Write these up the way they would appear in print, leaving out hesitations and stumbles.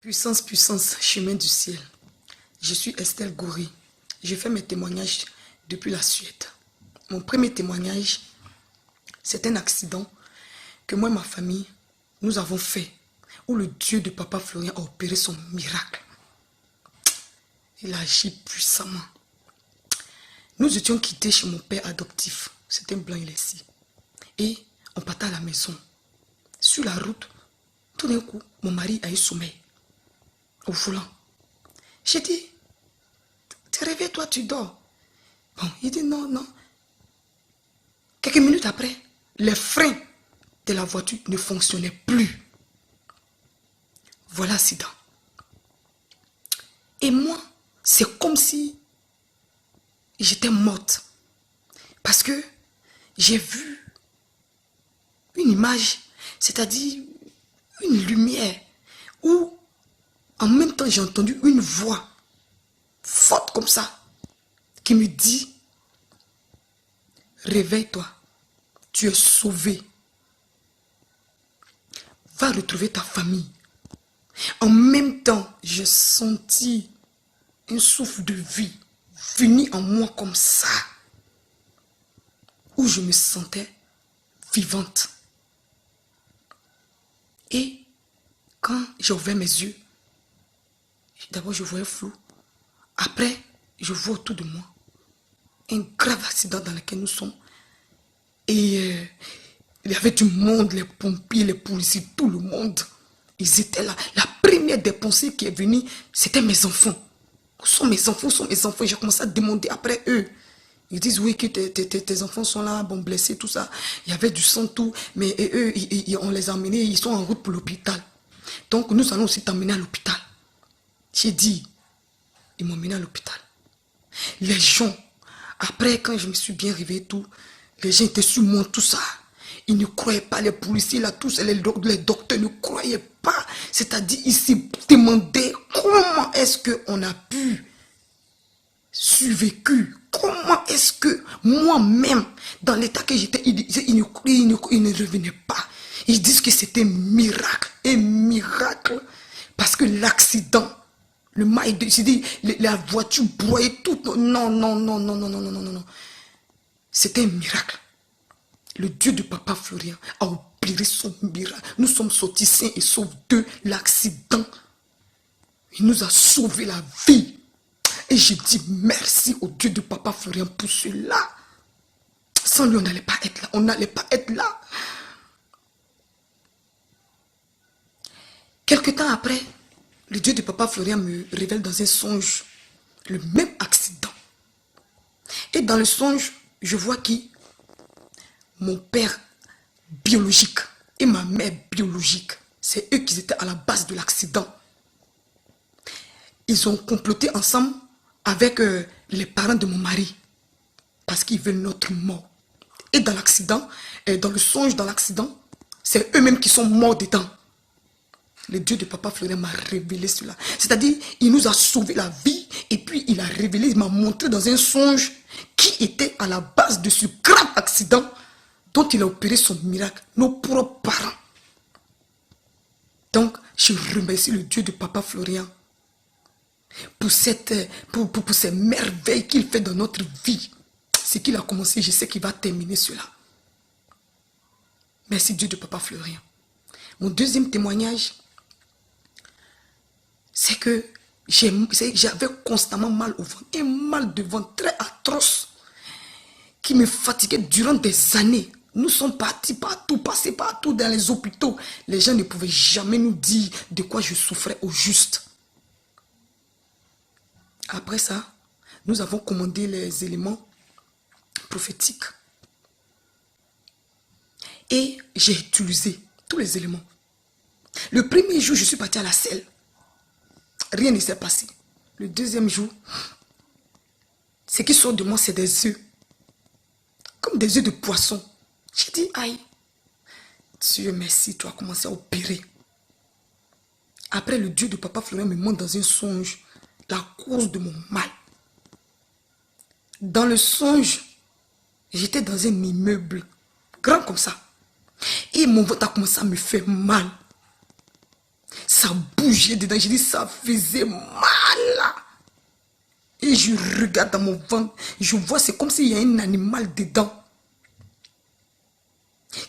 Puissance, puissance, chemin du ciel. Je suis Estelle Goury. Je fais mes témoignages depuis la Suède. Mon premier témoignage, c'est un accident que moi et ma famille, nous avons fait, où le Dieu de Papa Florian a opéré son miracle. Il a agi puissamment. Nous étions quittés chez mon père adoptif. C'était un blanc, il est ici. Et on partait à la maison. Sur la route, tout d'un coup, mon mari a eu sommeil. Au volant. J'ai dit, réveille-toi, tu dors. Bon, il dit non, non. Quelques minutes après, les freins de la voiture ne fonctionnaient plus. Voilà l'accident. Et moi, c'est comme si j'étais morte. Parce que j'ai vu une image, c'est-à-dire une lumière, où en même temps j'ai entendu une voix forte comme ça, qui me dit, réveille-toi, tu es sauvé. Va retrouver ta famille. En même temps, j'ai senti un souffle de vie venir en moi comme ça, où je me sentais vivante. Et quand j'ai ouvert mes yeux, d'abord je voyais flou. Après, je vois autour de moi un grave accident dans lequel nous sommes. Et il y avait du monde, les pompiers, les policiers, tout le monde. Ils étaient là. La première des pensées qui est venue, c'était mes enfants. Où sont mes enfants? Où sont mes enfants? J'ai commencé à demander après eux. Ils disent oui que tes enfants sont là, bon, blessés, tout ça. Il y avait du sang, tout. Mais eux, on les a emmenés, ils sont en route pour l'hôpital. Donc nous allons aussi t'emmener à l'hôpital. J'ai dit, ils m'ont emmené à l'hôpital. Les gens, après quand je me suis bien réveillé, tout, les gens étaient sur moi, tout ça. Ils ne croyaient pas, les policiers là, tous, les docteurs ne croyaient pas. C'est-à-dire, ils se demandaient comment est-ce qu'on a pu survécu. Comment est-ce que moi-même, dans l'état que j'étais, ils ne revenaient pas. Ils disent que c'était un miracle. Parce que l'accident, le mail, j'ai dit, la voiture broyait tout. Non, non, non, non, non, non, non, non, non, non. C'était un miracle. Le Dieu de Papa Florian a opéré son miracle. Nous sommes sortis sains et saufs de l'accident. Il nous a sauvé la vie. Et je dis merci au Dieu de Papa Florian pour cela. Sans lui, on n'allait pas être là. On n'allait pas être là. Quelque temps après, le Dieu de Papa Florian me révèle dans un songe le même accident. Et dans le songe, je vois qui? Mon père biologique et ma mère biologique. C'est eux qui étaient à la base de l'accident. Ils ont comploté ensemble avec les parents de mon mari. Parce qu'ils veulent notre mort. Et dans l'accident, dans le songe, dans l'accident, c'est eux-mêmes qui sont morts dedans. Le Dieu de Papa Florian m'a révélé cela. C'est-à-dire, il nous a sauvé la vie. Et puis, il a révélé, il m'a montré dans un songe qui était à la base de ce grave accident dont il a opéré son miracle. Nos propres parents. Donc, je remercie le Dieu de Papa Florian pour ces merveilles qu'il fait dans notre vie. Ce qu'il a commencé, je sais qu'il va terminer cela. Merci Dieu de Papa Florian. Mon deuxième témoignage, c'est que j'avais constamment mal au ventre. Un mal de ventre très atroce qui me fatiguait durant des années. Nous sommes partis partout, passés partout dans les hôpitaux. Les gens ne pouvaient jamais nous dire de quoi je souffrais au juste. Après ça, nous avons commandé les éléments prophétiques. Et j'ai utilisé tous les éléments. Le premier jour, je suis parti à la selle. Rien ne s'est passé. Le deuxième jour, ce qui sort de moi, c'est des œufs. Comme des œufs de poisson. J'ai dit, aïe, Dieu merci, tu as commencé à opérer. Après, le Dieu de Papa Florian me montre dans un songe la cause de mon mal. Dans le songe, j'étais dans un immeuble grand comme ça. Et mon ventre a commencé à me faire mal. Ça Ça bougeait dedans. J'ai dit, ça faisait mal. Et je regarde dans mon ventre. Je vois, c'est comme s'il y a un animal dedans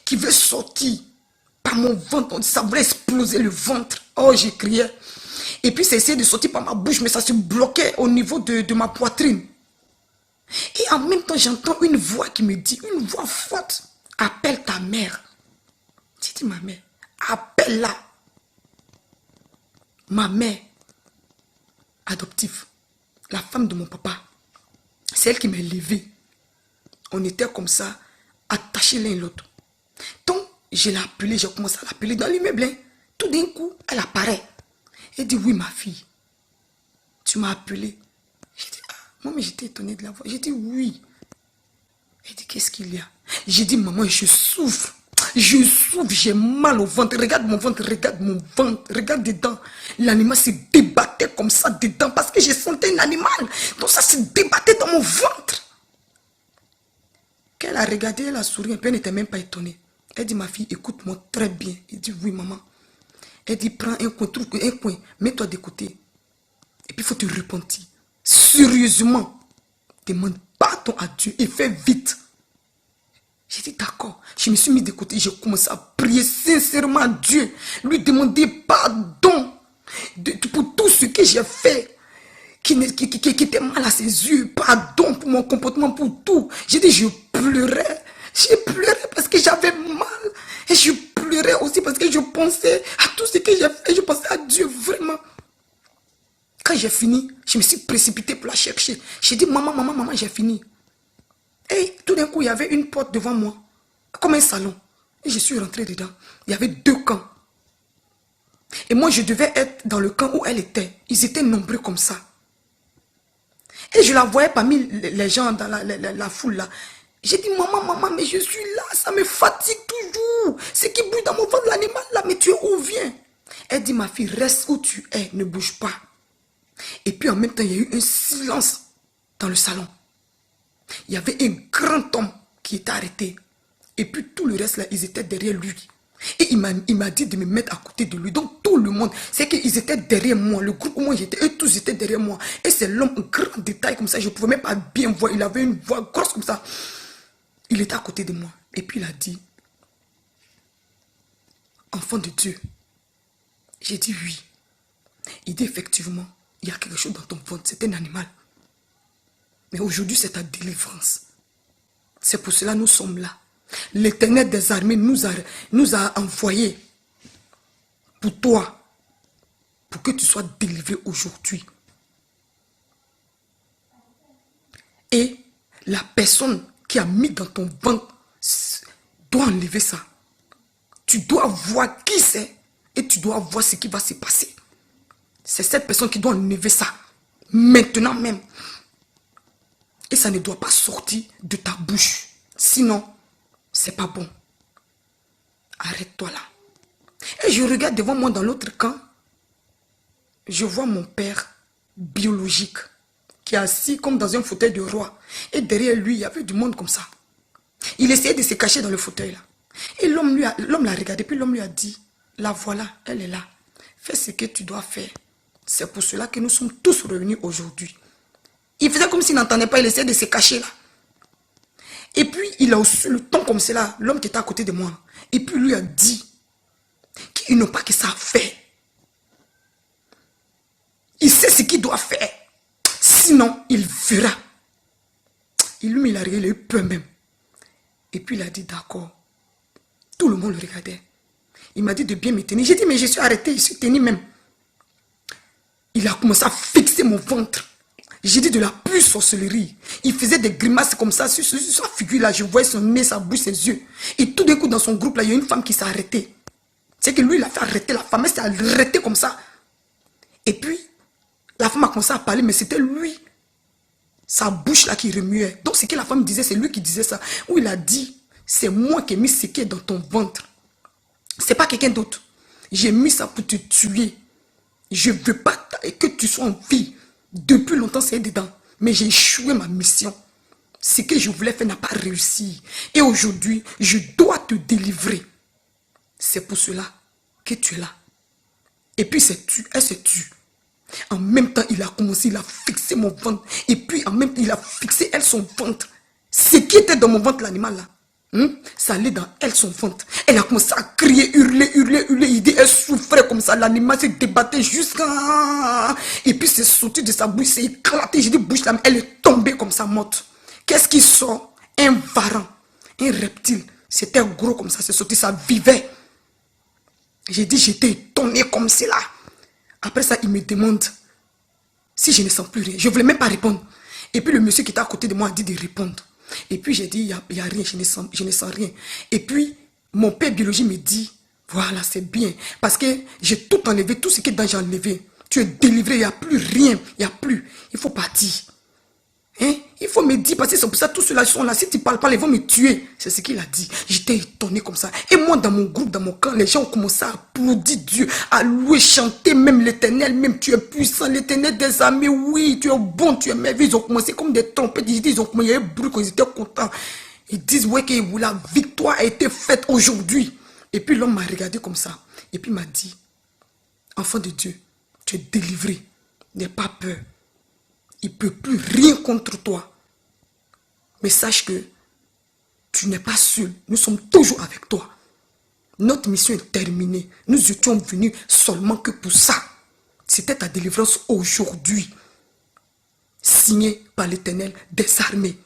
qui veut sortir par mon ventre. Ça voulait exploser le ventre. Oh, j'ai crié. Et puis, ça essayait de sortir par ma bouche, mais ça se bloquait au niveau de ma poitrine. Et en même temps, j'entends une voix qui me dit, une voix forte, appelle ta mère. J'ai dit, ma mère, appelle-la. Ma mère adoptive, la femme de mon papa, c'est elle qui m'a élevé. On était comme ça, attachés l'un l'autre. Donc, je l'ai appelée, j'ai commencé à l'appeler dans l'immeuble. Hein. Tout d'un coup, elle apparaît. Elle dit, oui, ma fille, tu m'as appelée. J'ai dit, ah, moi, mais j'étais étonnée de la voix. J'ai dit, oui. Elle dit, qu'est-ce qu'il y a? J'ai dit, maman, je souffre. Je souffre, j'ai mal au ventre. Regarde mon ventre, regarde dedans. L'animal se débattait comme ça dedans parce que j'ai senti un animal. Donc ça se débattait dans mon ventre. Quand elle a regardé, elle a souri un peu, elle n'était même pas étonnée. Elle dit, ma fille, écoute-moi très bien. Elle dit, oui, maman. Elle dit, prends un coin, trouve un coin, mets-toi de côté. Et puis il faut te repentir. Sérieusement, demande pardon à Dieu et fais vite. J'ai dit d'accord. Je me suis mis de côté. J'ai commencé à prier sincèrement à Dieu. Lui demander pardon pour tout ce que j'ai fait. Qui était mal à ses yeux. Pardon pour mon comportement, pour tout. J'ai dit je pleurais. J'ai pleuré parce que j'avais mal. Et je pleurais aussi parce que je pensais à tout ce que j'ai fait. Je pensais à Dieu vraiment. Quand j'ai fini, je me suis précipité pour la chercher. J'ai dit maman, maman, maman, j'ai fini. Et tout d'un coup, il y avait une porte devant moi, comme un salon. Et je suis rentrée dedans. Il y avait 2 camps. Et moi, je devais être dans le camp où elle était. Ils étaient nombreux comme ça. Et je la voyais parmi les gens dans la foule là. J'ai dit, maman, maman, mais je suis là, ça me fatigue toujours. C'est qui bouge dans mon ventre, l'animal là, mais tu es où, viens? Elle dit, ma fille, reste où tu es, ne bouge pas. Et puis en même temps, il y a eu un silence dans le salon. Il y avait un grand homme qui était arrêté. Et puis tout le reste là, ils étaient derrière lui. Et il m'a dit de me mettre à côté de lui. Donc tout le monde, c'est qu'ils étaient derrière moi. Le groupe où moi j'étais, eux tous étaient derrière moi. Et c'est l'homme, un grand détail comme ça. Je ne pouvais même pas bien voir. Il avait une voix grosse comme ça. Il était à côté de moi. Et puis il a dit, enfant de Dieu. J'ai dit oui. Il dit effectivement, il y a quelque chose dans ton ventre. C'est un animal. Mais aujourd'hui, c'est ta délivrance. C'est pour cela que nous sommes là. L'Éternel des armées nous a envoyés pour toi. Pour que tu sois délivré aujourd'hui. Et la personne qui a mis dans ton ventre doit enlever ça. Tu dois voir qui c'est et tu dois voir ce qui va se passer. C'est cette personne qui doit enlever ça. Maintenant même. Et ça ne doit pas sortir de ta bouche. Sinon, c'est pas bon. Arrête-toi là. Et je regarde devant moi dans l'autre camp. Je vois mon père biologique qui est assis comme dans un fauteuil de roi. Et derrière lui, il y avait du monde comme ça. Il essayait de se cacher dans le fauteuil là. Et l'homme l'a regardé. Puis l'homme lui a dit, la voilà, elle est là. Fais ce que tu dois faire. C'est pour cela que nous sommes tous réunis aujourd'hui. Il faisait comme s'il n'entendait pas, il essayait de se cacher là. Et puis, il a aussi le ton comme cela, l'homme qui était à côté de moi. Et puis, lui a dit qu'il n'a pas que ça à faire. Il sait ce qu'il doit faire. Sinon, il verra. Et lui, il a eu peur même. Et puis, il a dit, d'accord. Tout le monde le regardait. Il m'a dit de bien me tenir. J'ai dit, mais je suis arrêté, je suis tenu même. Il a commencé à fixer mon ventre. J'ai dit de la pure sorcellerie. Il faisait des grimaces comme ça sur sa figure là. Je voyais son nez, sa bouche, ses yeux. Et tout d'un coup dans son groupe là, il y a une femme qui s'est arrêtée. C'est que lui il a fait arrêter la femme. Elle s'est arrêtée comme ça. Et puis, la femme a commencé à parler, mais c'était lui. Sa bouche là qui remuait. Donc ce que la femme disait, c'est lui qui disait ça. Où il a dit, c'est moi qui ai mis ce qui est dans ton ventre. C'est pas quelqu'un d'autre. J'ai mis ça pour te tuer. Je ne veux pas que tu sois en vie. Depuis longtemps, c'est dedans. Mais j'ai échoué ma mission. Ce que je voulais faire n'a pas réussi. Et aujourd'hui, je dois te délivrer. C'est pour cela que tu es là. Et puis elle se tue. En même temps, il a commencé, il a fixé mon ventre. Et puis en même temps, il a fixé elle son ventre. Ce qui était dans mon ventre, l'animal là. Ça allait dans elle, son ventre. Elle a commencé à crier, hurler, hurler, hurler. Il dit, elle souffrait comme ça. L'animal s'est débatté jusqu'à... Et puis c'est sorti de sa bouche, c'est éclaté. J'ai dit, bouche là, elle est tombée comme ça, morte. Qu'est-ce qui sort? Un varan, un reptile. C'était gros comme ça, c'est sorti, ça vivait. J'ai dit, j'étais étonné comme cela. Après ça, il me demande si je ne sens plus rien. Je ne voulais même pas répondre. Et puis le monsieur qui était à côté de moi a dit de répondre. Et puis j'ai dit, il n'y a rien, je ne sens rien. Et puis, mon père biologie me dit, voilà, c'est bien. Parce que j'ai tout enlevé, tout ce qui est dedans, j'ai enlevé. Tu es délivré, il n'y a plus rien, il n'y a plus. Il faut partir. Hein? Il faut me dire, parce que c'est pour ça, tous ceux-là sont là. Si tu ne parles pas, ils vont me tuer. C'est ce qu'il a dit. J'étais étonné comme ça. Et moi, dans mon groupe, dans mon camp, les gens ont commencé à applaudir Dieu, à louer, chanter même l'Éternel. Même tu es puissant, l'Éternel des armées. Oui, tu es bon, tu es merveilleux. Ils ont commencé comme des trompettes. Ils ont commencé, il y a eu bruit quand ils étaient contents. Ils disent, ouais, que la victoire a été faite aujourd'hui. Et puis l'homme m'a regardé comme ça. Et puis il m'a dit, enfant de Dieu, tu es délivré. N'aie pas peur. Il ne peut plus rien contre toi. Mais sache que tu n'es pas seul. Nous sommes toujours avec toi. Notre mission est terminée. Nous étions venus seulement que pour ça. C'était ta délivrance aujourd'hui. Signée par l'Éternel des armées.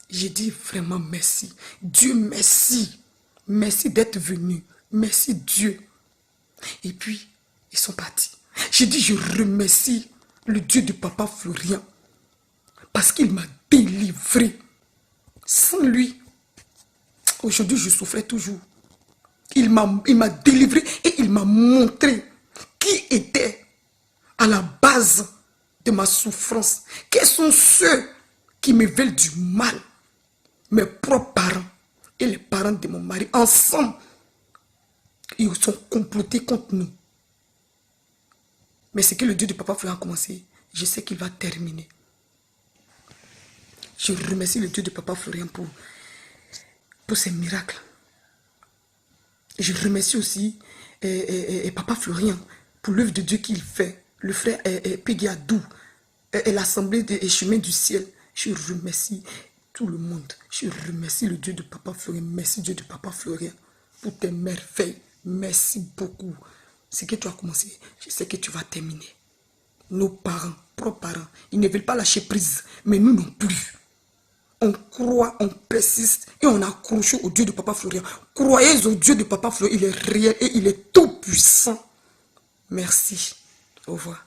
J'ai dit vraiment merci. Dieu merci. Merci d'être venu. Merci Dieu. Et puis, ils sont partis. J'ai dit je remercie le Dieu de Papa Florian, parce qu'il m'a délivré. Sans lui, aujourd'hui je souffrais toujours. Il m'a délivré et il m'a montré qui était à la base de ma souffrance. Quels sont ceux qui me veulent du mal? Mes propres parents et les parents de mon mari. Ensemble, ils sont complotés contre nous. Mais ce que le Dieu de Papa Florian a commencé, je sais qu'il va terminer. Je remercie le Dieu de Papa Florian pour ces miracles. Je remercie aussi Papa Florian pour l'œuvre de Dieu qu'il fait. Le frère Peggy Adou et l'Assemblée des chemins du ciel. Je remercie tout le monde. Je remercie le Dieu de Papa Florian. Merci Dieu de Papa Florian pour tes merveilles. Merci beaucoup. Ce que tu as commencé, je sais que tu vas terminer. Nos parents, propres parents, ils ne veulent pas lâcher prise, mais nous non plus. On croit, on persiste et on accroche au Dieu de Papa Florian. Croyez au Dieu de Papa Florian, il est réel et il est tout puissant. Merci. Au revoir.